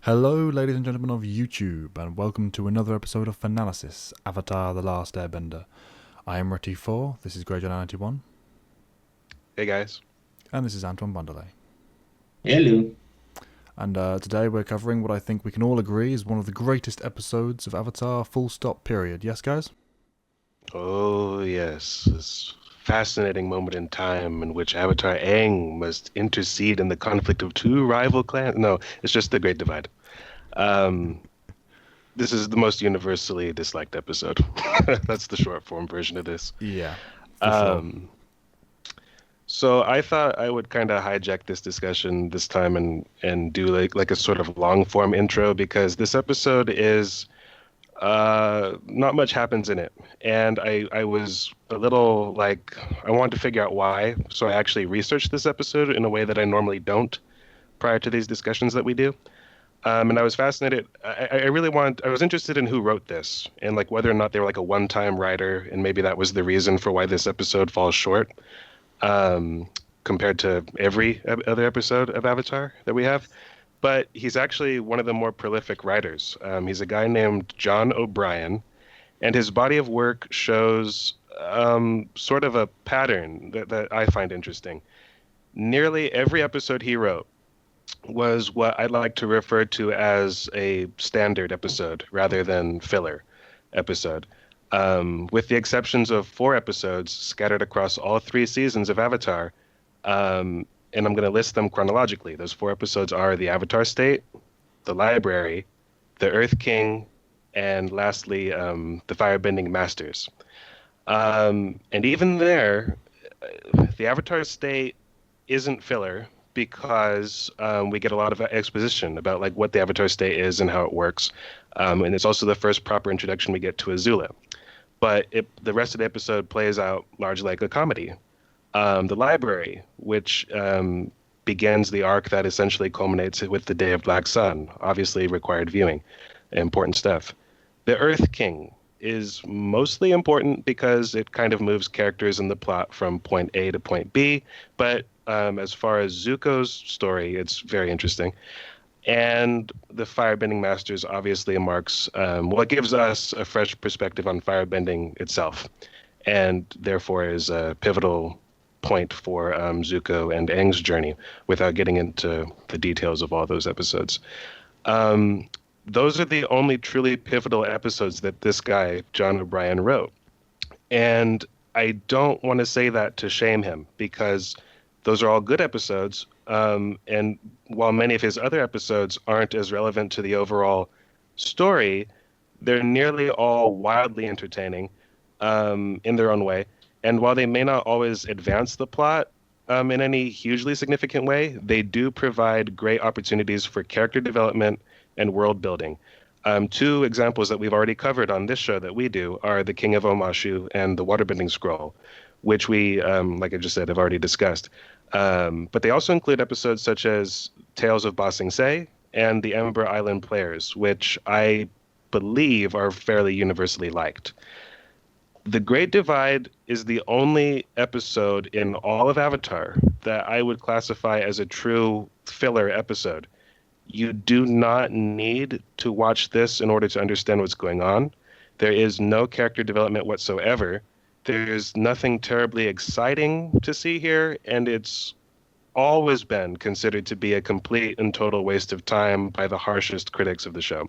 Hello, ladies and gentlemen of YouTube, and welcome to another episode of Fanalysis, Avatar: The Last Airbender. I am Reti4, this is Greyjoy91, Hey guys. and this is Antoine Bunderley. Hello. And today we're covering what I think we can all agree is one of the greatest episodes of Avatar, full stop, period. Yes, guys? Oh yes, this fascinating moment in time in which Avatar Aang must intercede in the conflict of two rival clans. No, it's just the Great Divide. Um, this is the most universally disliked episode. That's the short form version of this. Yeah, for sure. Um, so I thought I would kind of hijack this discussion this time and do like a sort of long form intro because this episode is not much happens in it. And I was a little like, I wanted to figure out why. So I actually researched this episode in a way that I normally don't prior to these discussions that we do. And I was fascinated. I was interested in who wrote this and like whether or not they were like a one-time writer. And maybe that was the reason for why this episode falls short um, compared to every other episode of Avatar that we have. But he's actually one of the more prolific writers. He's a guy named John O'Brien, and his body of work shows sort of a pattern that I find interesting. Nearly every episode he wrote was what I'd like to refer to as a standard episode rather than filler episode. With the exceptions of 4 episodes scattered across all 3 seasons of Avatar, um, and I'm going to list them chronologically. Those 4 episodes are The Avatar State, The Library, The Earth King, and lastly, The Firebending Masters. And even there, The Avatar State isn't filler because we get a lot of exposition about like what the Avatar State is and how it works. And it's also the first proper introduction we get to Azula. But the rest of the episode plays out largely like a comedy. The library, which begins the arc that essentially culminates with the Day of Black Sun, obviously required viewing, important stuff. The Earth King is mostly important because it kind of moves characters in the plot from point A to point B, but as far as Zuko's story, it's very interesting. And the Firebending Masters obviously marks what gives us a fresh perspective on firebending itself, and therefore is a pivotal point for Zuko and Aang's journey without getting into the details of all those episodes. Um, those are the only truly pivotal episodes that this guy, John O'Brien, wrote. And I don't want to say that to shame him because those are all good episodes. And while many of his other episodes aren't as relevant to the overall story, they're nearly all wildly entertaining in their own way. And while they may not always advance the plot in any hugely significant way, they do provide great opportunities for character development and world building. 2 examples that we've already covered on this show that we do are The King of Omashu and The Waterbending Scroll, which we, like I just said, have already discussed. But they also include episodes such as Tales of Ba Sing Se and The Ember Island Players, which I believe are fairly universally liked. The Great Divide is the only episode in all of Avatar that I would classify as a true filler episode. You do not need to watch this in order to understand what's going on. There is no character development whatsoever. There's nothing terribly exciting to see here, and it's always been considered to be a complete and total waste of time by the harshest critics of the show.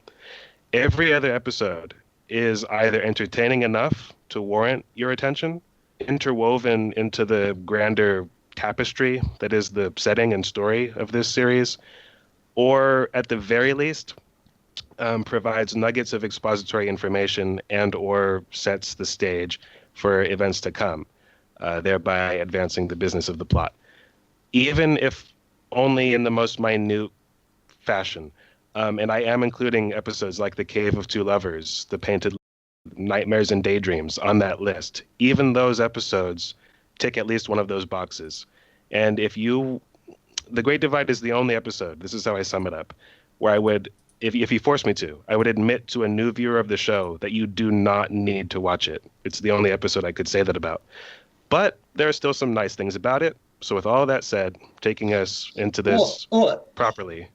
Every other episode is either entertaining enough to warrant your attention, interwoven into the grander tapestry that is the setting and story of this series, or at the very least, provides nuggets of expository information and or sets the stage for events to come, thereby advancing the business of the plot. Even if only in the most minute fashion. And I am including episodes like The Cave of Two Lovers, The Painted Nightmares and Daydreams on that list. Even those episodes tick at least one of those boxes. And The Great Divide is the only episode, this is how I sum it up, where I would, if you force me to, I would admit to a new viewer of the show that you do not need to watch it. It's the only episode I could say that about. But there are still some nice things about it. So with all that said, taking us into this Well, properly.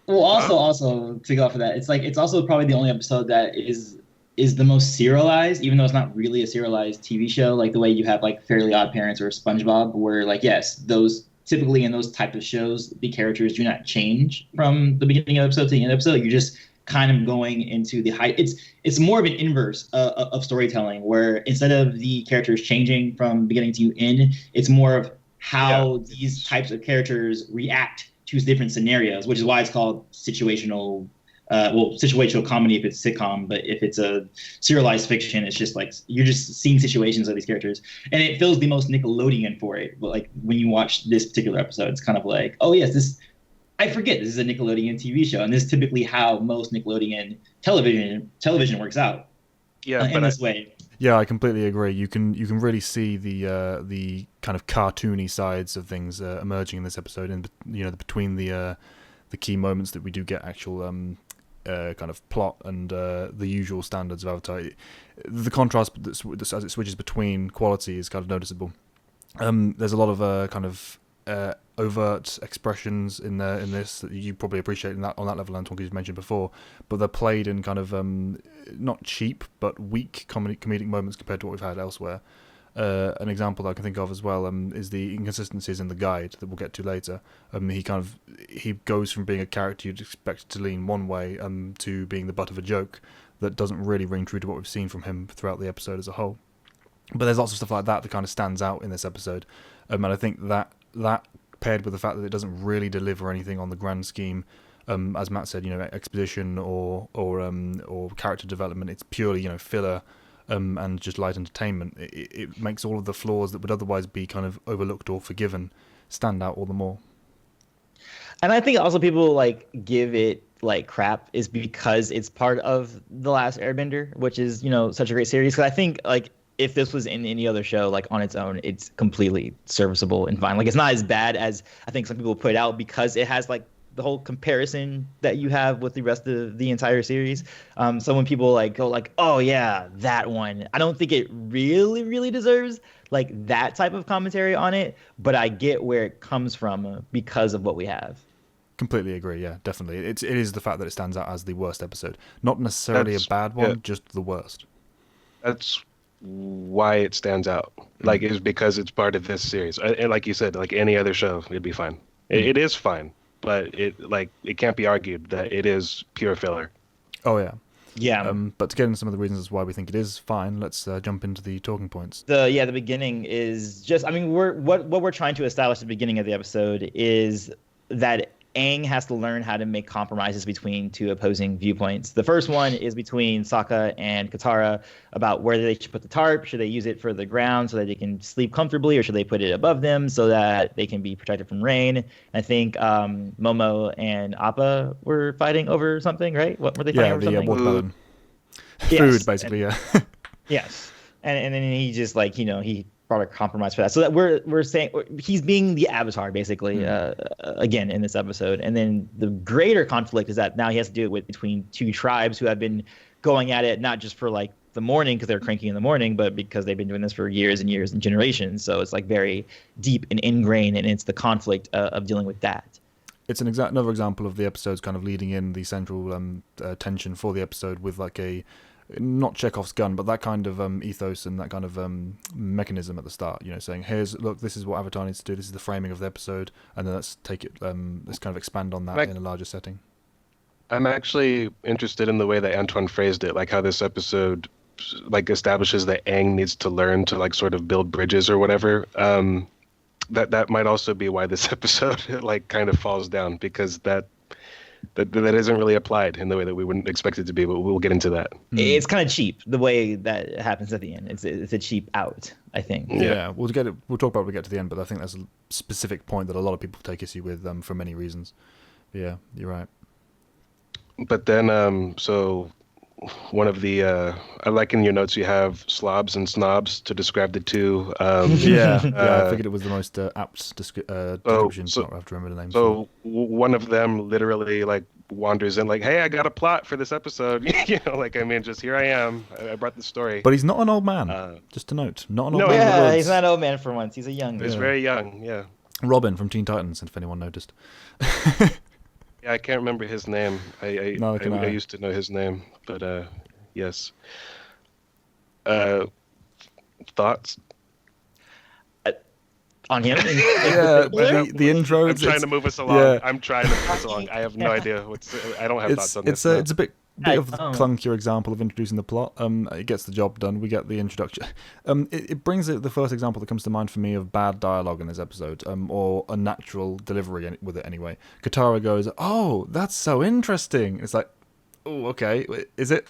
Well, also to go off of that, it's like it's also probably the only episode that is the most serialized, even though it's not really a serialized TV show, like the way you have like Fairly Odd Parents or SpongeBob, where like yes, those typically in those type of shows, the characters do not change from the beginning of the episode to the end of the episode. You're just kind of going into the height. It's more of an inverse of storytelling, where instead of the characters changing from beginning to end, it's more of how these types of characters react to different scenarios, which is why it's called situational. Situational comedy if it's sitcom, but if it's a serialized fiction, it's just like you're just seeing situations of these characters, and it feels the most Nickelodeon for it. But like when you watch this particular episode, it's kind of like, oh yes, this I forget this is a Nickelodeon TV show, and this is typically how most Nickelodeon television works out. Yeah, in this way. Yeah, I completely agree. You can really see the kind of cartoony sides of things emerging in this episode, and between the key moments that we do get actual kind of plot and the usual standards of Avatar. The contrast as it switches between quality is kind of noticeable. There's a lot of kind of overt expressions in this that you probably appreciate on that level, Antoine, because you've mentioned before, but they're played in kind of not cheap but weak comedic moments compared to what we've had elsewhere. An example that I can think of as well is the inconsistencies in the guide that we'll get to later. He goes from being a character you'd expect to lean one way to being the butt of a joke that doesn't really ring true to what we've seen from him throughout the episode as a whole. But there's lots of stuff like that kind of stands out in this episode, and I think that paired with the fact that it doesn't really deliver anything on the grand scheme, as Matt said, exposition or character development. It's purely filler. And just light entertainment. It makes all of the flaws that would otherwise be kind of overlooked or forgiven stand out all the more. And I think also people like give it like crap is because it's part of The Last Airbender, which is such a great series. Because I think like if this was in any other show like on its own, it's completely serviceable and fine. Like it's not as bad as I think some people put it out because it has like the whole comparison that you have with the rest of the entire series. So when people like go like, oh yeah, that one, I don't think it really deserves like that type of commentary on it, but I get where it comes from because of what we have. Completely agree. Yeah, definitely. It is the fact that it stands out as the worst episode, not necessarily a bad one, just the worst. That's why it stands out. Like is because it's part of this series. And like you said, like any other show, it'd be fine. It is fine. But it can't be argued that it is pure filler. Oh yeah. Yeah. But to get into some of the reasons why we think it is fine, let's jump into the talking points. The beginning is just what we're trying to establish at the beginning of the episode is that Aang has to learn how to make compromises between two opposing viewpoints. The first one is between Sokka and Katara about whether they should put the tarp. Should they use it for the ground so that they can sleep comfortably, or should they put it above them so that they can be protected from rain? I think Momo and Appa were fighting over something, right? What were they fighting over? Something? Watermelon. Yes. Food, basically, yeah. Yes. And then he just like, he brought a compromise for that. So that we're saying he's being the Avatar basically again in this episode. And then the greater conflict is that now he has to do it between two tribes who have been going at it not just for like the morning because they're cranky in the morning, but because they've been doing this for years and years and generations. So it's like very deep and ingrained, and it's the conflict of dealing with that. It's another example of the episode's kind of leading in the central tension for the episode with like not Chekhov's gun, but that kind of ethos and that kind of mechanism at the start, saying, look, this is what Avatar needs to do, this is the framing of the episode, and then let's take it, let's kind of expand on that in a larger setting. I'm actually interested in the way that Antoine phrased it, like how this episode like establishes that Aang needs to learn to like sort of build bridges or whatever. That might also be why this episode like kind of falls down, because that isn't really applied in the way that we wouldn't expect it to be, but we'll get into that. It's kind of cheap the way that it happens at the end. It's a cheap out, I think. Yeah, we'll talk about it when we get to the end, but I think that's a specific point that a lot of people take issue with for many reasons. But yeah, you're right. But then, so one of the I like in your notes you have slobs and snobs to describe the two. I figured it was the most apt description. So I have to remember the name. So one of them literally like wanders in like, hey, I got a plot for this episode. Just here I am. I brought the story. But he's not an old man. Just to note, not an old man. Yeah, he's not an old man for once. He's a young. He's very young. Yeah. Robin from Teen Titans, if anyone noticed. Yeah, I can't remember his name. Neither can I. I used to know his name, but yes. Thoughts? On him? Yeah, the intro. I'm trying to move us along. Yeah. I'm trying to move us along. I have no idea I don't have thoughts on this. It's a bit of a Oh. clunkier example of introducing the plot. It gets the job done. We get the introduction. It brings the first example that comes to mind for me of bad dialogue in this episode, or a natural delivery with it anyway. Katara goes, "Oh, that's so interesting." It's like, oh, okay, is it?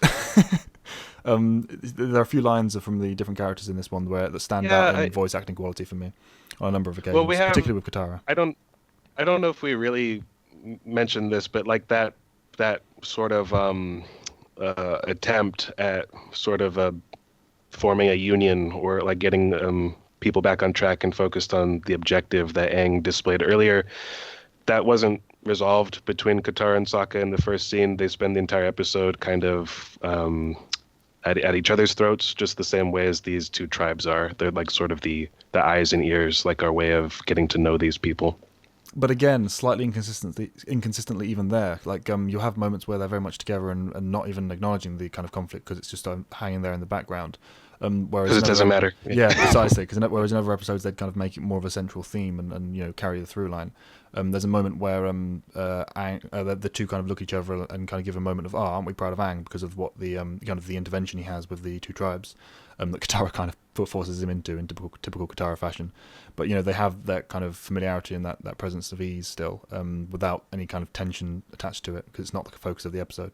There are a few lines from the different characters in this one that stand out in voice acting quality for me on a number of occasions, particularly with Katara. I don't know if we really mentioned this, but like that sort of attempt at sort of forming a union or like getting people back on track and focused on the objective that Aang displayed earlier, that wasn't resolved between Katara and Sokka in the first scene. They spend the entire episode kind of at each other's throats, just the same way as these two tribes are. They're like sort of the eyes and ears, like our way of getting to know these people. But again, slightly inconsistently even there. Like you'll have moments where they're very much together and not even acknowledging the kind of conflict because it's just hanging there in the background. Whereas Because it doesn't matter. Yeah, precisely. Because whereas in other episodes they'd kind of make it more of a central theme and carry the through line. There's a moment where Aang, the two kind of look at each other and kind of give a moment of, oh, aren't we proud of Aang because of what the kind of the intervention he has with the two tribes that Katara kind of forces him into in typical Katara fashion. But they have that kind of familiarity and that presence of ease still, without any kind of tension attached to it because it's not the focus of the episode.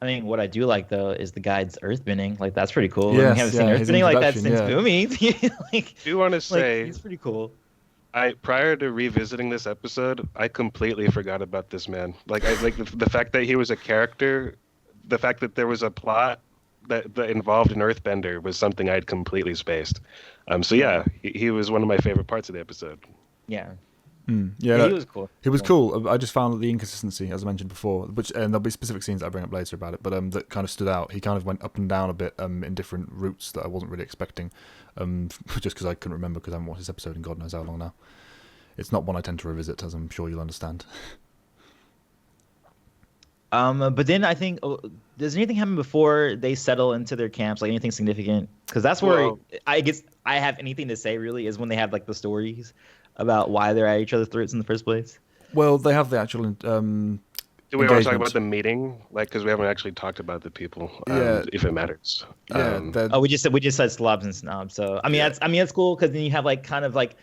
I mean, what I do like though is the guide's earthbending. Like that's pretty cool. Yes, we haven't seen earthbending like that since Boomy. I do want to say, he's pretty cool. Prior to revisiting this episode, I completely forgot about this man. Like the fact that he was a character, the fact that there was a plot that involved an earthbender was something I'd completely spaced. So yeah, he was one of my favorite parts of the episode. Yeah. Yeah, he was cool. He was cool. I just found the inconsistency, as I mentioned before, and there'll be specific scenes that I bring up later about it, but that kind of stood out. He kind of went up and down a bit in different routes that I wasn't really expecting, just because I couldn't remember because I haven't watched this episode in God knows how long now. It's not one I tend to revisit, as I'm sure you'll understand. But then I think, does anything happen before they settle into their camps? Like anything significant? Because that's where I guess I have anything to say. Really, is when they have like the stories about why they're at each other's throats in the first place. Well, they have the actual. Do we want to talk about the meeting? Like, because we haven't actually talked about the people. If it matters. Yeah. We just said slobs and snobs. So I mean, that's cool because then you have like kind of like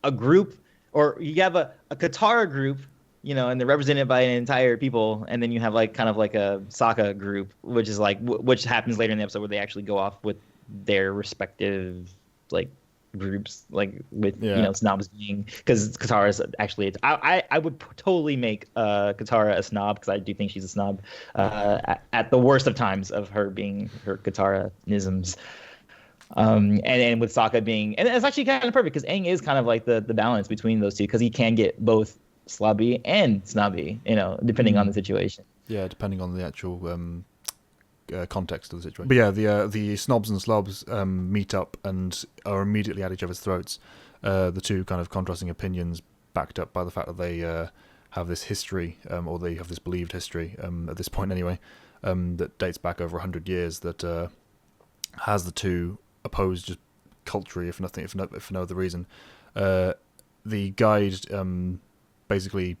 a group, or you have a Katara group. And they're represented by an entire people, and then you have like kind of like a Sokka group, which is like which happens later in the episode where they actually go off with their respective like groups, like with snobs being, because Katara is actually I would totally make Katara a snob because I do think she's a snob at the worst of times of her being her Katara-nisms. And with Sokka being, and it's actually kind of perfect because Aang is kind of like the balance between those two because he can get both slobby and snobby, depending on the situation. Yeah, depending on the actual context of the situation. But yeah, the snobs and slobs meet up and are immediately at each other's throats. The two kind of contrasting opinions backed up by the fact that they have this history, or they have this believed history, at this point anyway, that dates back over 100 years, that has the two opposed just culturally, if for no other reason. The guide basically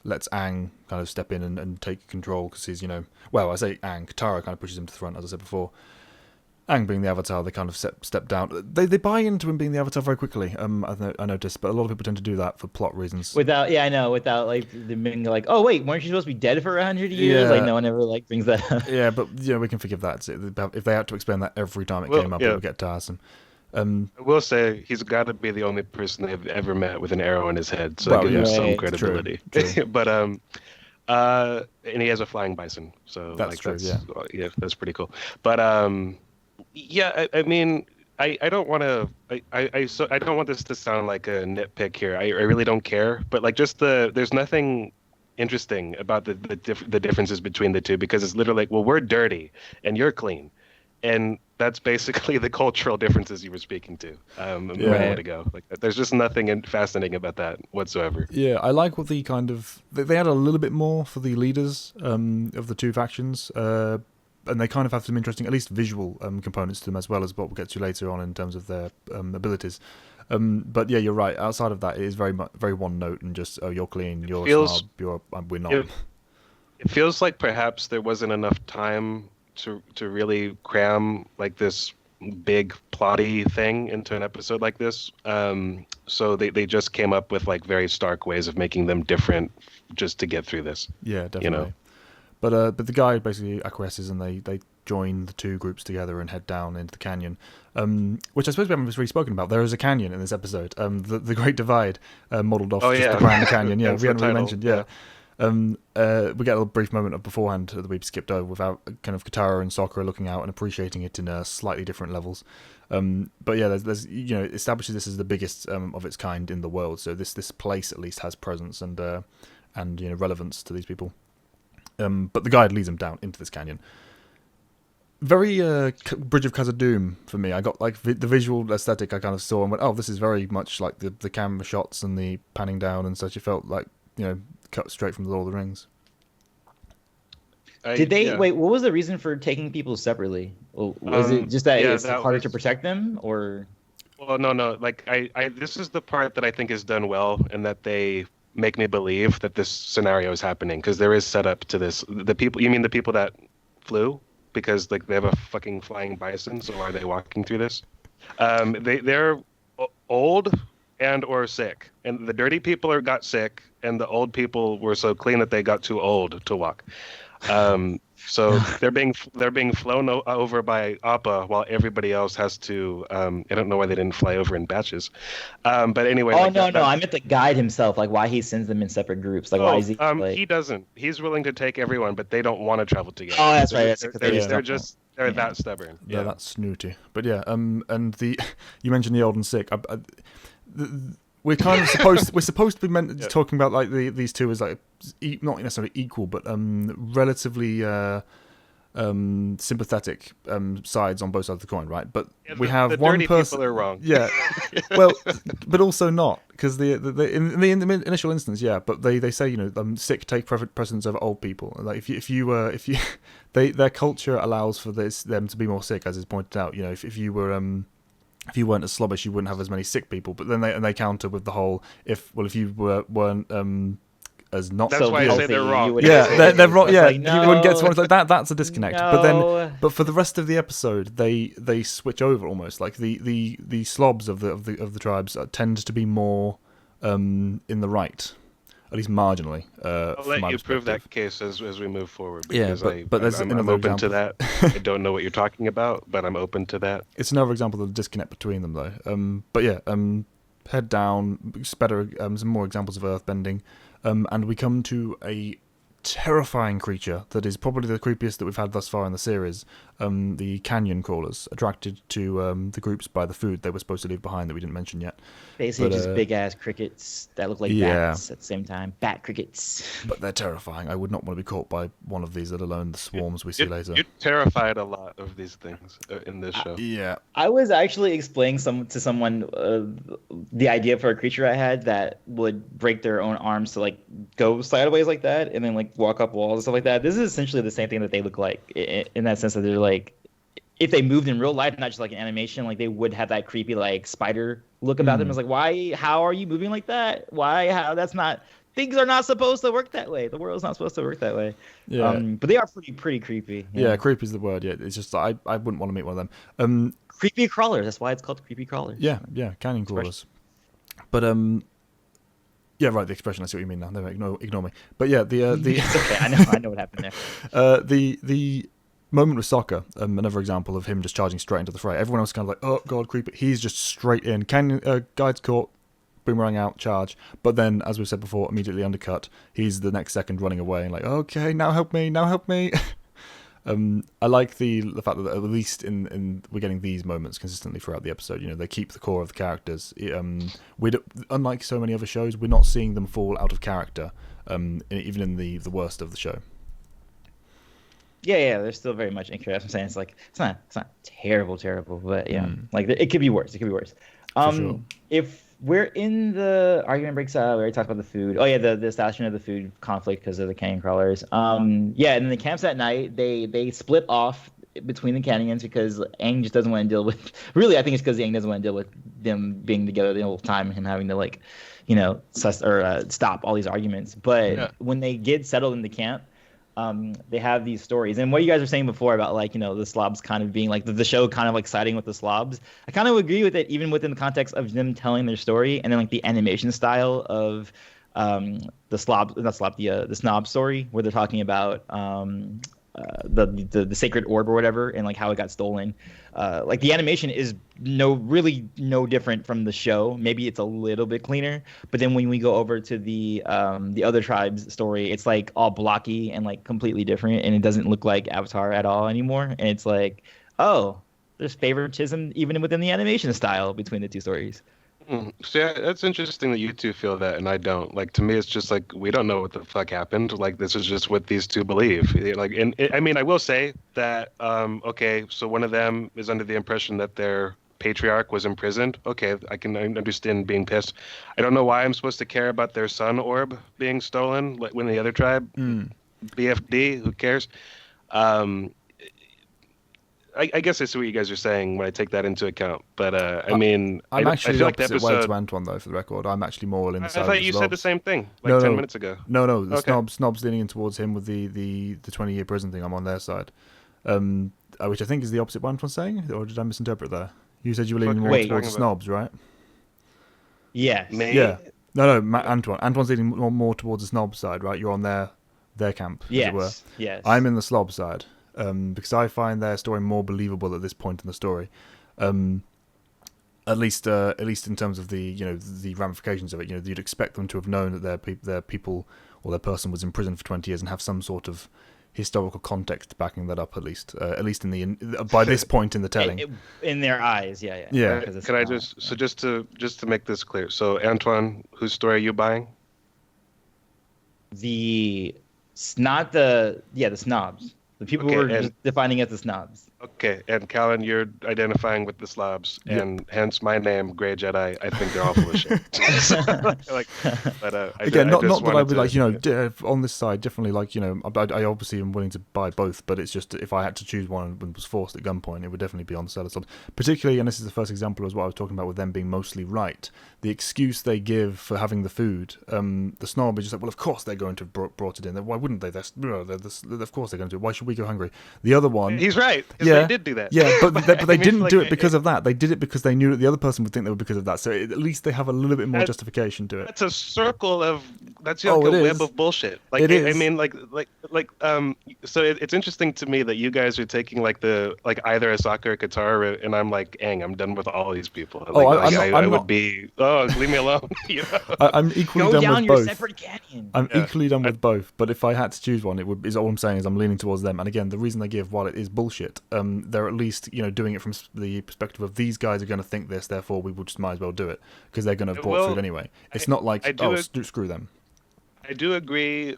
lets Aang kind of step in and take control because he's, I say Aang, Katara kind of pushes him to the front, as I said before. Aang being the Avatar, they kind of step down. They buy into him being the Avatar very quickly. I noticed, but a lot of people tend to do that for plot reasons. Without like them being like, oh wait, weren't you supposed to be dead for 100 years? Yeah. Like no one ever like brings that up. Yeah, but we can forgive that. If they had to explain that every time it came up, it would get tiresome. I will say he's got to be the only person they've ever met with an arrow in his head, so it gives him some credibility. True. But and he has a flying bison, so that's true. Yeah, that's pretty cool. But I mean, I don't want to. I don't want this to sound like a nitpick here. I really don't care. But like, just there's nothing interesting about the differences between the two because it's literally like, well, we're dirty and you're clean, and that's basically the cultural differences you were speaking to a moment ago. Like, there's just nothing fascinating about that whatsoever. Yeah, I like what the kind of they had a little bit more for the leaders of the two factions, and they kind of have some interesting, at least visual components to them, as well as what we'll get to later on in terms of their abilities. But yeah, you're right. Outside of that, it is very one note and just, oh, you're clean, you're a snob, we're not. It feels like perhaps there wasn't enough time to really cram like this big plotty thing into an episode like this. So they just came up with like very stark ways of making them different just to get through this. Yeah, definitely. You know? But the guy basically acquiesces, and they join the two groups together and head down into the canyon, which I suppose we haven't really spoken about. There is a canyon in this episode, the Great Divide, modelled off the Grand Canyon. Yeah, we hadn't really mentioned. Yeah. We get a little brief moment of beforehand that we skipped over without kind of Katara and Sokka looking out and appreciating it in slightly different levels. But yeah, there's it establishes this as the biggest of its kind in the world. So this place at least has presence and relevance to these people. But the guide leads them down into this canyon. Very Bridge of Khazad-dûm for me. I got like the visual aesthetic I kind of saw and went, oh, this is very much like the camera shots and the panning down and such. It felt like, cut straight from the Lord of the Rings. Did they wait? What was the reason for taking people separately? Was it just that it's harder to protect them, or? Well, no. Like this is the part that I think is done well, and that they make me believe that this scenario is happening, because there is setup to this. The people, you mean the people that flew, because like they have a fucking flying bison, so are they walking through this? They're old and or sick, and the dirty people got sick, and the old people were so clean that they got too old to walk. So they're being flown over by Appa while everybody else has to. I don't know why they didn't fly over in batches. But anyway. Oh, no. I meant the guide himself. Like why he sends them in separate groups. Like why is he? He doesn't. He's willing to take everyone, but they don't want to travel together. Oh, that's right. They're that stubborn. Yeah, that's snooty. But yeah, and you mentioned the old and sick. We're kind of supposed to be talking about like these two as like not necessarily equal, but relatively sympathetic sides on both sides of the coin, right? But we have one person. People are wrong. Yeah, well, but also not, because in the initial instance, yeah. But they say sick take precedence over old people. Like if you their culture allows for them to be more sick, as is pointed out. If you weren't as slobbish, you wouldn't have as many sick people. But then they counter with the whole if you weren't as not. That's so why healthy, I say they're wrong. Yeah, they're wrong. Yeah, like, no, you wouldn't get to one like that. That's a disconnect. No. But for the rest of the episode, they switch over almost. Like the slobs of the tribes tend to be more in the right. At least marginally. I'll let you prove that case as we move forward. Yeah, but there's I'm open to that. I don't know what you're talking about, but I'm open to that. It's another example of the disconnect between them, though. But yeah, head down. Better some more examples of earthbending, and we come to a terrifying creature that is probably the creepiest that we've had thus far in the series. The canyon crawlers, attracted to the groups by the food they were supposed to leave behind that we didn't mention yet. Basically, just big ass crickets that look like bats at the same time. Bat crickets. But they're terrifying. I would not want to be caught by one of these, let alone the swarms we see later. You're terrified a lot of these things in this show. Yeah. I was actually explaining to someone the idea for a creature I had that would break their own arms to like go sideways like that, and then like walk up walls and stuff like that. This is essentially the same thing that they look like in that sense that they're like, if they moved in real life, not just like an animation, like they would have that creepy like spider look about them. It's like, why? How are you moving like that? Why? How? That's not. Things are not supposed to work that way. The world's not supposed to work that way. Yeah. But they are pretty creepy. Yeah, creepy is the word. Yeah, it's just I wouldn't want to meet one of them. Creepy crawlers. That's why it's called creepy crawlers. Yeah, canyon crawlers. But yeah, right. The expression. I see what you mean now. No, ignore me. But yeah, the It's okay. I know what happened there. The moment with Sokka, another example of him just charging straight into the fray. Everyone else is kind of like, oh god, creepy. He's just straight in. Guide's caught, boomerang out, charge. But then, as we've said before, immediately undercut. He's the next second running away and like, okay, now help me. I like the fact that at least in we're getting these moments consistently throughout the episode. They keep the core of the characters. Unlike so many other shows, we're not seeing them fall out of character, even in the worst of the show. Yeah, they're still very much incorrect. That's what I'm saying. It's like it's not terrible, but yeah, like it could be worse. It could be worse. For sure. If we're in the argument breaks out, we already talked about the food. Oh yeah, the establishment of the food conflict because of the canyon crawlers. Yeah, and then the camps at night, they split off between the canyons because Aang just doesn't want to deal with. Really, I think it's because Aang doesn't want to deal with them being together the whole time and him having to like, stop all these arguments. But when they get settled in the camp, they have these stories. And what you guys were saying before about like, the slobs kind of being like the show kind of like siding with the slobs, I kind of agree with it, even within the context of them telling their story and then like the animation style of the snob story where they're talking about the sacred orb or whatever and like how it got stolen. Like the animation is really no different from the show. Maybe it's a little bit cleaner, but then when we go over to the other tribe's story, it's like all blocky and like completely different, and it doesn't look like Avatar at all anymore. And it's like, oh, there's favoritism even within the animation style between the two stories. So yeah, that's interesting that you two feel that and I don't. Like to me, it's just like we don't know what the fuck happened. Like this is just what these two believe. Like, and I mean, I will say that okay, so one of them is under the impression that their patriarch was imprisoned. Okay, I can understand being pissed. I don't know why I'm supposed to care about their sun orb being stolen. Like when the other tribe, BFD, who cares? I guess I see what you guys are saying when I take that into account. But I mean, I'm I actually feel like the opposite way episode. to Antoine, though, for the record. I'm actually more in the side I of thought the you snobs. said the same thing like 10 minutes ago. No, the Okay. snobs leaning in towards him with the 20-year prison thing. I'm on their side, which I think is the opposite one Antoine's saying, or did I misinterpret there? You said you were leaning more Wait. towards the Talking about- snobs, right? Yes. Me? Yeah. No, Antoine. Antoine's leaning more towards the snob side, right? You're on their camp, as it were. Yes. I'm in the slob side, because I find their story more believable at this point in the story. At least in terms of the ramifications of it. You'd expect them to have known that their people or their person was in prison for 20 years and have some sort of historical context backing that up. At least by this point in the telling. In their eyes, yeah. Yeah. Can I just to make this clear? So Antoine, whose story are you buying? The snobs. The people Okay, who are just defining it as the snobs. Okay, and Callan, you're identifying with the Slobs, and hence my name, Grey Jedi. I think they're all full of shit. Again, not that I would like, on this side, definitely like, I obviously am willing to buy both, but it's just if I had to choose one and was forced at gunpoint, it would definitely be on the side of Slobs. Particularly, and this is the first example as what I was talking about with them being mostly right. The excuse they give for having the food, the snob is just like, well, of course they're going to have brought it in. Why wouldn't they? Of course they're going to. Why should we go hungry? The other one, he's right. They did do that. Yeah, but they didn't do it because of that. They did it because they knew that the other person would think they were because of that. So at least they have a little bit more justification to it. That's a circle of like a web of bullshit. Like it is. I mean, so it's interesting to me that you guys are taking like either Asaka or Katara route, and I'm like, Aang, I'm done with all these people. I would be. Oh, leave me alone. I'm equally Go done down with your both. separate canyon. I'm equally done with both, but if I had to choose one, is all I'm saying is I'm leaning towards them. And again, the reason they give, while it is bullshit, they're at least doing it from the perspective of these guys are going to think this, therefore we just might as well do it because they're going to have brought food anyway. It's not like screw them. I do agree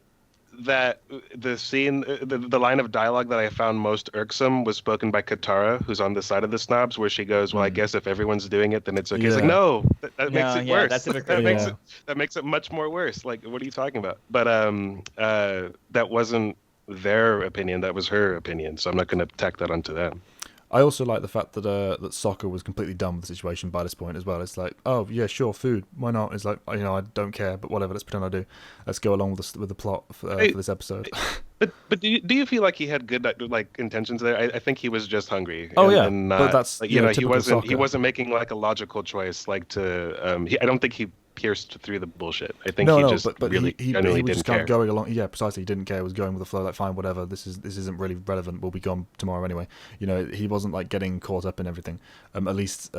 that the scene, the line of dialogue that I found most irksome was spoken by Katara, who's on the side of the snobs, where she goes, "Well, I guess if everyone's doing it, then it's okay." It's like, no, that makes it worse. That's that makes it much more worse. Like, what are you talking about? But that wasn't their opinion. That was her opinion. So I'm not going to tack that onto them. I also like the fact that that Sokka was completely done with the situation by this point as well. It's like, oh yeah, sure, food, why not? It's like, I don't care, but whatever. Let's pretend I do. Let's go along with the plot for this episode. But do you feel like he had good intentions there? I think he was just hungry. Oh yeah, but that's he wasn't making like a logical choice I don't think he pierced through the bullshit. I think he just really genuinely didn't just care. Kind of going along. Yeah, precisely. He didn't care. He was going with the flow. Like, fine, whatever. This isn't really relevant. We'll be gone tomorrow anyway. He wasn't like getting caught up in everything. At least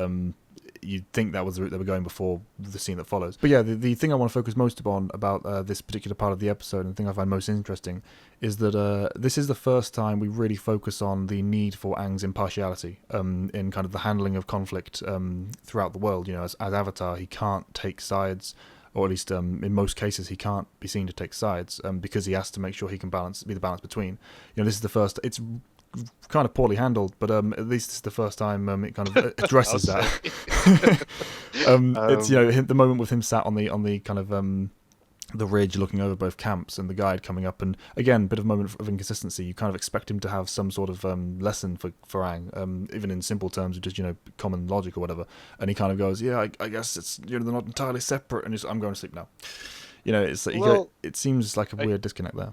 you'd think that was the route they were going before the scene that follows. But yeah, the thing I want to focus most upon about this particular part of the episode, and the thing I find most interesting, is that this is the first time we really focus on the need for Aang's impartiality in kind of the handling of conflict throughout the world. As Avatar, he can't take sides or at least in most cases he can't be seen to take sides, because he has to make sure he can be the balance between. This is the first. It's kind of poorly handled, but at least it's the first time it kind of addresses that. It's the moment with him sat on the kind of the ridge looking over both camps, and the guide coming up, and again, bit of moment of inconsistency. You kind of expect him to have some sort of lesson for Aang, even in simple terms of just common logic or whatever, and he kind of goes, I guess it's they're not entirely separate, and just, I'm going to sleep now. It's it seems like a weird disconnect there.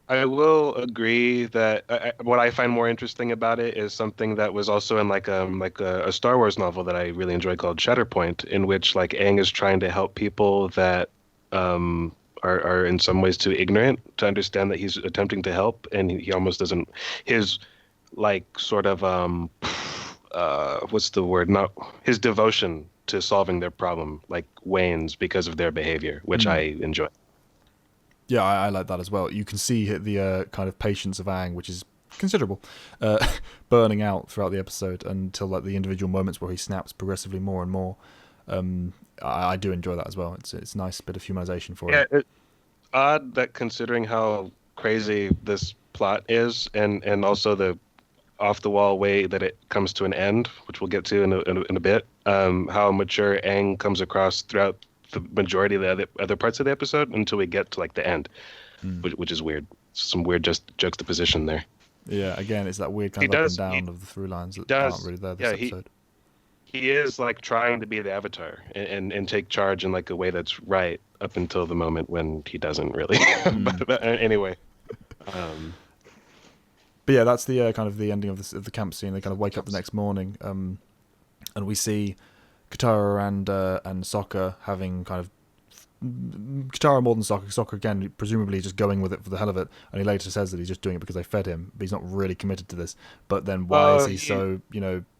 I will agree that what I find more interesting about it is something that was also in like a Star Wars novel that I really enjoy called Shatterpoint, in which like Aang is trying to help people that are in some ways too ignorant to understand that he's attempting to help, and he almost doesn't. His like sort of what's the word? Not his devotion to solving their problem like wanes because of their behavior, which I enjoy. Yeah, I like that as well. You can see the kind of patience of Aang, which is considerable, burning out throughout the episode until like the individual moments where he snaps progressively more and more. I do enjoy that as well. It's a nice bit of humanization for him. It's odd that considering how crazy this plot is, and also the off-the-wall way that it comes to an end, which we'll get to in a bit, how mature Aang comes across throughout the majority of the other parts of the episode until we get to like the end, which is weird. Some weird juxtaposition there. Yeah, again, it's that weird kind of up and down of the through lines that aren't really there this episode. He is like trying to be the Avatar and take charge in like a way that's right up until the moment when he doesn't really. but anyway. But yeah, that's the kind of the ending of the camp scene. They kind of wake up the next morning, and we see Katara and Sokka having kind of Katara more than Sokka. Sokka again, presumably just going with it for the hell of it, and he later says that he's just doing it because they fed him, but he's not really committed to this. But then why is he so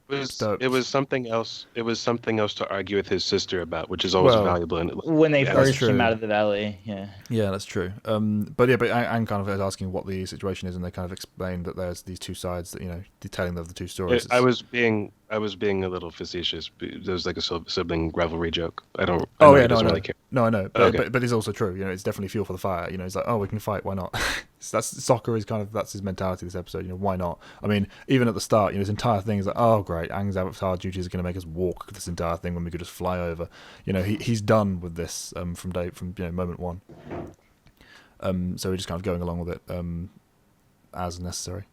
It was something else. It was something else to argue with his sister about, which is always valuable. When they first came out of the valley, yeah, that's true. But Aang kind of is asking what the situation is, and they kind of explain that there's these two sides that detailing of the two stories. I was being a little facetious. There's like a sibling rivalry joke. I don't. Really care. No, I know, but it's also true. It's definitely fuel for the fire. It's like, oh, we can fight. Why not? Soccer is that's his mentality this episode. Why not? I mean, even at the start, his entire thing is like, oh great, Aang's Avatar duties are going to make us walk this entire thing when we could just fly over. He's done with this from moment one. So we're just kind of going along with it as necessary.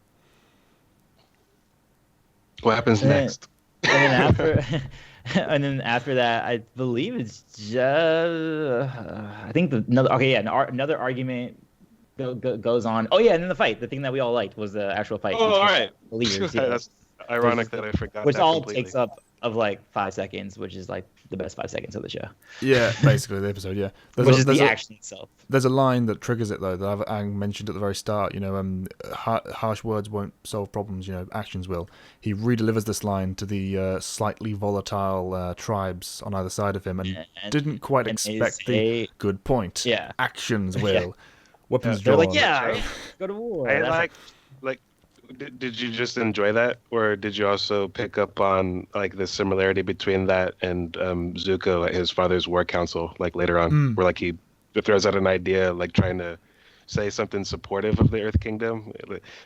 What happens next? And then after that, I believe it's just I think another argument goes on. Oh yeah, and then the fight. The thing that we all liked was the actual fight. Oh, all right. Leaders, That's ironic that I forgot. Which that all completely. takes up of like 5 seconds, which is like the best 5 seconds of the show. Yeah, basically the episode. Yeah, which is the action itself. There's a line that triggers it though that Aang mentioned at the very start. Harsh words won't solve problems. Actions will. He redelivers this line to the slightly volatile tribes on either side of him, and didn't quite expect the good point. Yeah, actions will. Yeah. Weapons drawn. They're like, go to war. Did you just enjoy that, or did you also pick up on like the similarity between that and Zuko at his father's war council, like later on, where like he throws out an idea, like trying to say something supportive of the Earth Kingdom,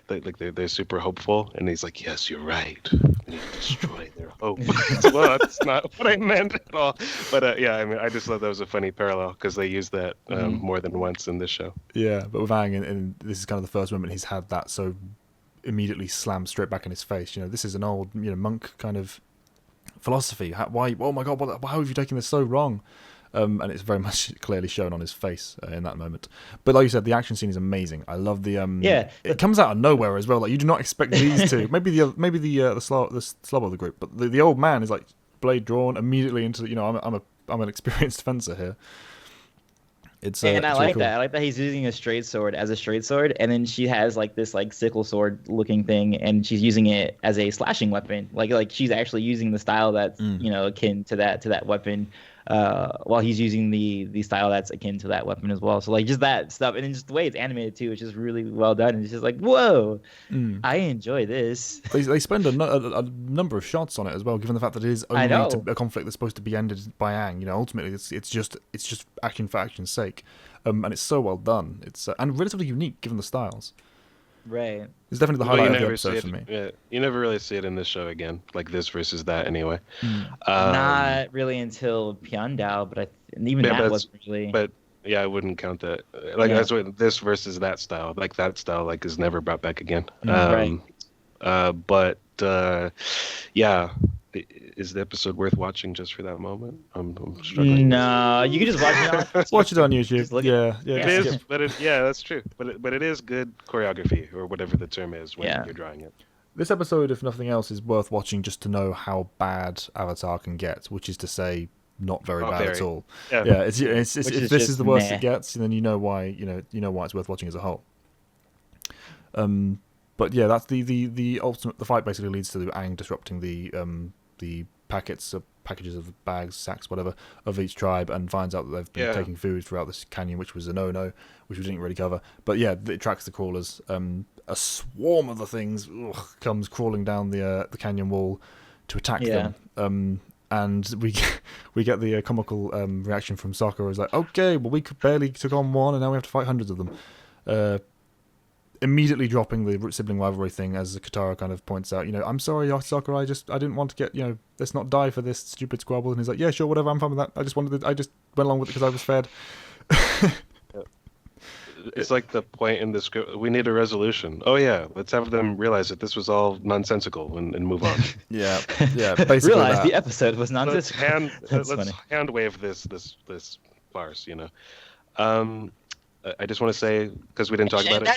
like they're super hopeful, and he's like, "Yes, you're right. We need to destroy their hope." Well, that's not what I meant at all. But I mean, I just thought that was a funny parallel because they used that more than once in this show. Yeah, but with Aang, and this is kind of the first moment he's had that so immediately slammed straight back in his face. This is an old monk kind of philosophy. Why? Oh my God! How have you taken this so wrong? And it's very much clearly shown on his face in that moment. But like you said, the action scene is amazing. I love the It comes out of nowhere as well. Like you do not expect these two. Maybe the slob of the group, but the old man is like blade drawn immediately into. I'm an experienced fencer here. And I like that. I like that he's using a straight sword as a straight sword, and then she has like this like sickle sword looking thing, and she's using it as a slashing weapon. Like she's actually using the style that's akin to that weapon. while he's using the style that's akin to that weapon as well. So like just that stuff, and then just the way it's animated too, it's just really well done. And it's just like, whoa, I enjoy this. They spend a number of shots on it as well, given the fact that it is I only know. a conflict that's supposed to be ended by Aang. You know, ultimately it's just action for action's sake, and it's so well done. It's and relatively unique given the styles. Right. It's definitely the Well, highlight of the episode for me. Yeah, you never really see it in this show again, like this versus that anyway. Not really until Pyondao, but and even that wasn't really. But yeah, I wouldn't count that. Like that's what this versus that style. Like that style, like is never brought back again. Right. But yeah, is the episode worth watching just for that moment? I'm struggling. No, you can just watch it. Watch it on Just YouTube. look Yeah, It is, but that's true. But it is good choreography or whatever the term is when you're drawing it. This episode, if nothing else, is worth watching just to know how bad Avatar can get, which is to say, not very bad at all. Yeah, it's if this is the worst it gets, then you know why it's worth watching as a whole. But yeah, that's the ultimate. The fight basically leads to Aang disrupting the packages of bags, sacks, whatever, of each tribe, and finds out that they've been taking food throughout this canyon, which was a no-no, which we didn't really cover. But yeah, it tracks the crawlers. A swarm of the things comes crawling down the canyon wall to attack them. And we get the comical reaction from Sokka, who's like, okay, well, we barely took on one, and now we have to fight hundreds of them. Immediately dropping the sibling rivalry thing, as Katara kind of points out, I'm sorry, Sokka, I didn't want to get, let's not die for this stupid squabble. And he's like, yeah, sure, whatever, I'm fine with that. I just went along with it because I was fed. It's like the point in the script. We need a resolution. Oh yeah, let's have them realize that this was all nonsensical and move on. yeah, basically realize that. the episode was nonsensical. Let's hand wave this farce. I just want to say, because we didn't talk about it,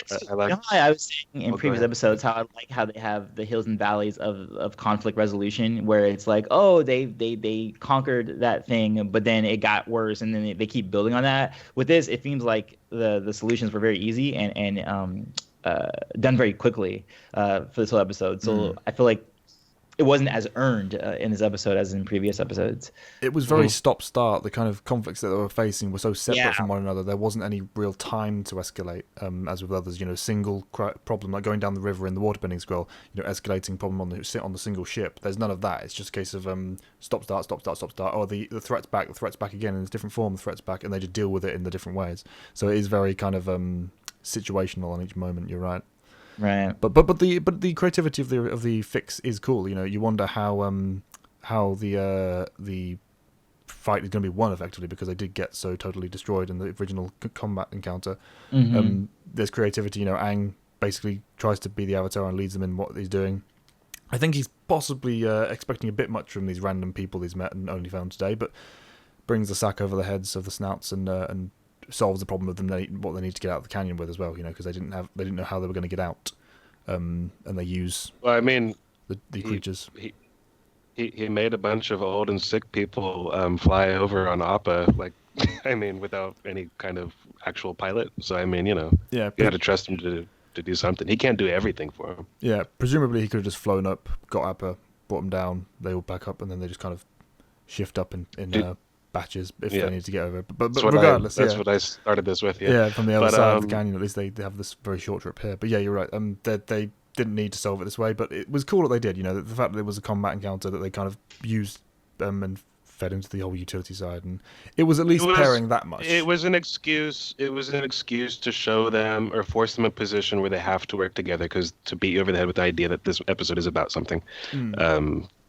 I was saying in previous episodes how I like how they have the hills and valleys of conflict resolution, where it's like, oh, they conquered that thing, but then it got worse, and then they keep building on that. With this, it seems like the solutions were very easy and done very quickly for this whole episode. So I feel like it wasn't as earned in this episode as in previous episodes. It was very stop-start. The kind of conflicts that they were facing were so separate from one another. There wasn't any real time to escalate, as with others. Single problem, like going down the river in the waterbending scroll, escalating problem on the single ship. There's none of that. It's just a case of stop-start. Oh, the threat's back again in a different form, the threat's back, and they just deal with it in the different ways. So it is very kind of situational on each moment, you're right. Right. But the creativity of the fix is cool. You wonder how the fight is going to be won effectively, because they did get so totally destroyed in the original combat encounter. There's creativity. Aang basically tries to be the Avatar and leads them in what he's doing. I think he's possibly expecting a bit much from these random people he's met and only found today, but brings the sack over the heads of the snouts and solves the problem of them what they need to get out of the canyon with as well, because they didn't know how they were going to get out, and they use the creatures. He made a bunch of old and sick people fly over on Appa, without any kind of actual pilot. So you got to trust him to do something. He can't do everything for him. Yeah, presumably he could have just flown up, got Appa, brought them down, they all back up, and then they just kind of shift up in batches if they need to get over. But regardless, that's what I started this with. From the other side of the canyon, at least they have this very short trip here. But yeah, you're right. They didn't need to solve it this way, but it was cool that they did. The fact that it was a combat encounter that they kind of used and fed into the whole utility side, and it was at least pairing that much. It was an excuse. It was an excuse to show them or force them in a position where they have to work together, because to beat you over the head with the idea that this episode is about something.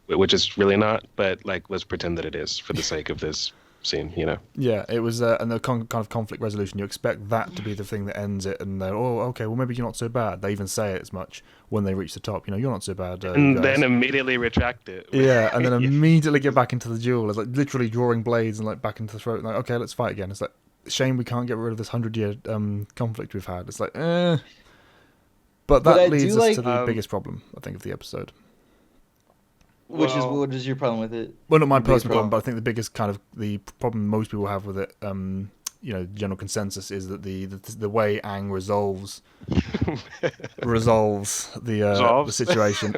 Which is really not, but let's pretend that it is for the sake of this scene, Yeah, it was, and the kind of conflict resolution. You expect that to be the thing that ends it, and they're, oh, okay, well maybe you're not so bad. They even say it as much when they reach the top. You're not so bad. And then immediately retract it. Yeah, and then immediately get back into the duel. It's like literally drawing blades and back into the throat. Like, okay, let's fight again. It's like, shame we can't get rid of this 100-year conflict we've had. It's like, But that leads us to the biggest problem, I think, of the episode. What is your problem with it? Well, not my personal problem, but I think the biggest kind of the problem most people have with it general consensus is that the way Aang resolves the situation,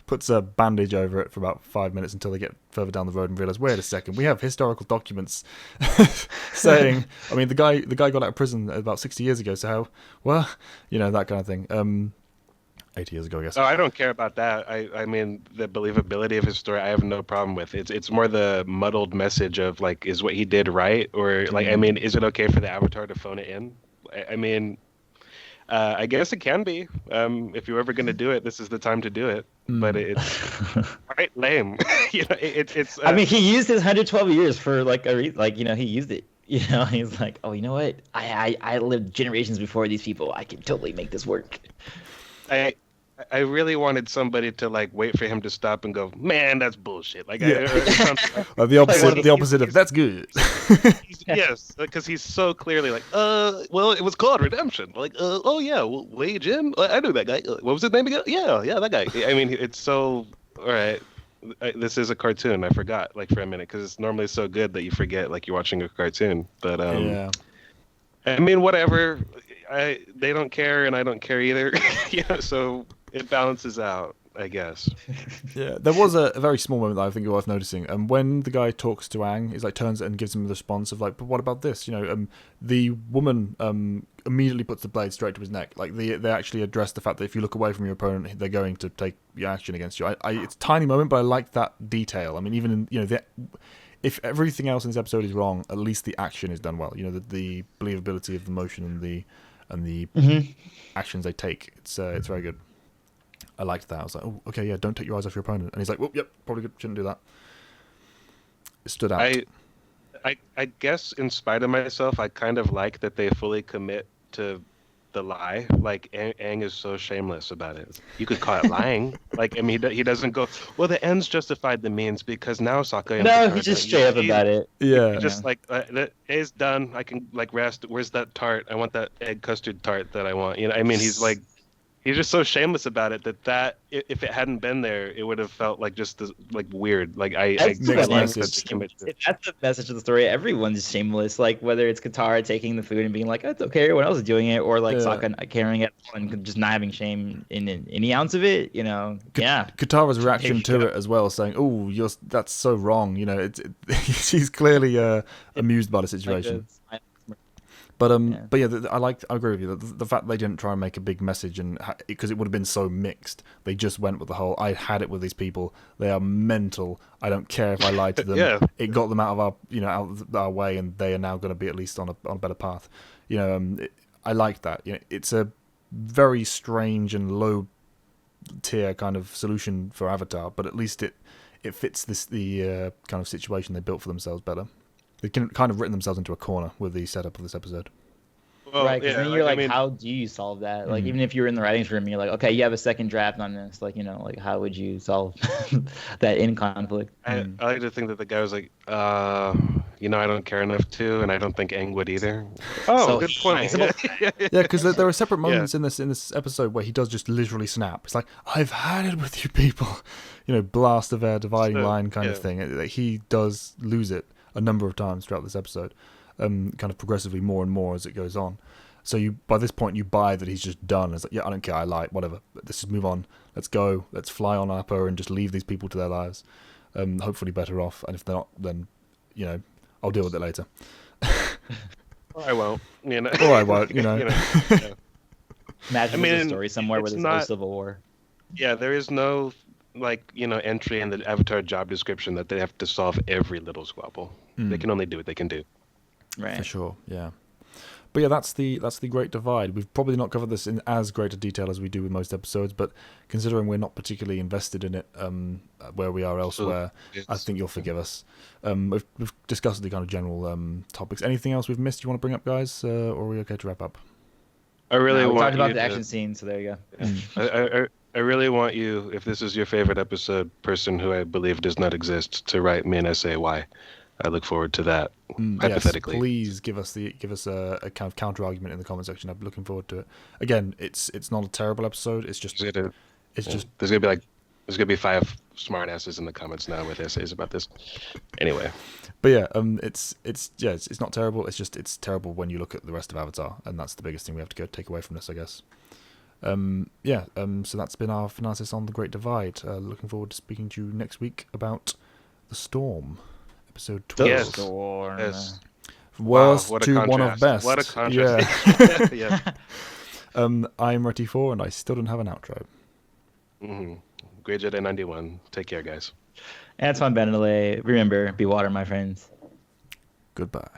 puts a bandage over it for about 5 minutes until they get further down the road and realize, wait a second, we have historical documents saying, I mean, the guy got out of prison about 60 years ago, so how, well, that kind of thing. 80 years ago, I guess. Oh, I don't care about that. I mean, the believability of his story, I have no problem with. It's more the muddled message of, like, is what he did right? Or, like, I mean, is it okay for the Avatar to phone it in? I mean, I guess it can be. If you're ever going to do it, this is the time to do it. But it's quite lame. It's. I mean, he used his 112 years for, like, he used it. He's like, oh, you know what? I lived generations before these people. I can totally make this work. I really wanted somebody to, like, wait for him to stop and go, man, that's bullshit. Like, the opposite of that's good. Yes, because he's so clearly like, well, it was called redemption. Like, oh yeah, well, Wei Jin, I knew that guy. What was his name again? Yeah, that guy. I mean, it's so all right. This is a cartoon. I forgot, like, for a minute, because it's normally so good that you forget, like, you're watching a cartoon. But yeah. I mean, whatever. They don't care, and I don't care either. So it balances out, I guess. Yeah, there was a very small moment that I think is worth noticing. When the guy talks to Aang, he's like turns and gives him the response of like, "But what about this?" The woman immediately puts the blade straight to his neck. Like they actually address the fact that if you look away from your opponent, they're going to take action against you. It's a tiny moment, but I like that detail. I mean, even in if everything else in this episode is wrong, at least the action is done well. The believability of the motion and the actions they take. It's very good. I liked that. I was like, oh, okay, yeah, don't take your eyes off your opponent. And he's like, well, yep, probably shouldn't do that. It stood out. I guess in spite of myself, I kind of like that they fully commit to the lie. Like, Aang is so shameless about it. You could call it lying. Like, I mean, he doesn't go, well, the ends justified the means because now Sokka... No, he's just straight up about it. Yeah. Just like, the A's done. I can, like, rest. Where's that tart? I want that egg custard tart that I want. I mean, he's like... He's just so shameless about it that if it hadn't been there, it would have felt like just like weird. Like that's the message of the story. Everyone's shameless. Like whether it's Katara taking the food and being like, "It's okay," everyone else is doing it, or like Sokka not caring at all and just not having shame in any ounce of it. Yeah. Katara's reaction to it as well, saying, "Oh, that's so wrong." She's clearly amused by the situation. But yeah, I agree with you. The fact they didn't try and make a big message, and because it would have been so mixed, they just went with the whole. I had it with these people. They are mental. I don't care if I lied to them. Yeah. It got them out of our way, and they are now going to be at least on a better path. I like that. It's a very strange and low tier kind of solution for Avatar, but at least it fits the kind of situation they built for themselves better. They can kind of written themselves into a corner with the setup of this episode. Well, right, because then you're like, how do you solve that? Like, even if you're in the writing room, you're like, okay, you have a second draft on this. Like, like how would you solve that in conflict? I like to think that the guy was like, I don't care enough to, and I don't think Aang would either. Oh, so good point. Yeah, because there are separate moments in this episode where he does just literally snap. It's like, I've had it with you people, blast of air, dividing line kind of thing. He does lose it a number of times throughout this episode, kind of progressively more and more as it goes on. So by this point you buy that he's just done. It's like, yeah, I don't care, I lie, whatever. Let's just move on. Let's go. Let's fly on Appa and just leave these people to their lives. Hopefully better off. And if they're not, then I'll deal with it later. Or I won't. Or I won't. Imagine there's a story somewhere where there's no civil war. Yeah, there is no entry in the Avatar job description that they have to solve every little squabble. They can only do what they can do. Right. For sure, yeah. But yeah, that's the Great Divide. We've probably not covered this in as great a detail as we do with most episodes, but considering we're not particularly invested in it where we are elsewhere, I think you'll forgive us. We've discussed the kind of general topics. Anything else we've missed you want to bring up, guys, or are we okay to wrap up? We talked about the action scene, so there you go. I really want you, if this is your favorite episode, person who I believe does not exist, to write me an essay why. I look forward to that, hypothetically. Yes, please give us a kind of counter argument in the comment section. I'm looking forward to it. Again, it's not a terrible episode. It's just there's gonna be like There's gonna be 5 smartasses in the comments now with essays about this. Anyway, But yeah, it's not terrible. It's terrible when you look at the rest of Avatar, and that's the biggest thing we have to take away from this, I guess. So that's been our Fanalysis on the Great Divide. Looking forward to speaking to you next week about The Storm, episode 12. Yes. Storm. yes. Worst what a to one of contrast. best. What a contrast. Yeah. Yeah. I'm Retty4, and I still don't have an outro. Great Jedi 91. Take care, guys. Antoine Benelay. Remember, be water, my friends. Goodbye.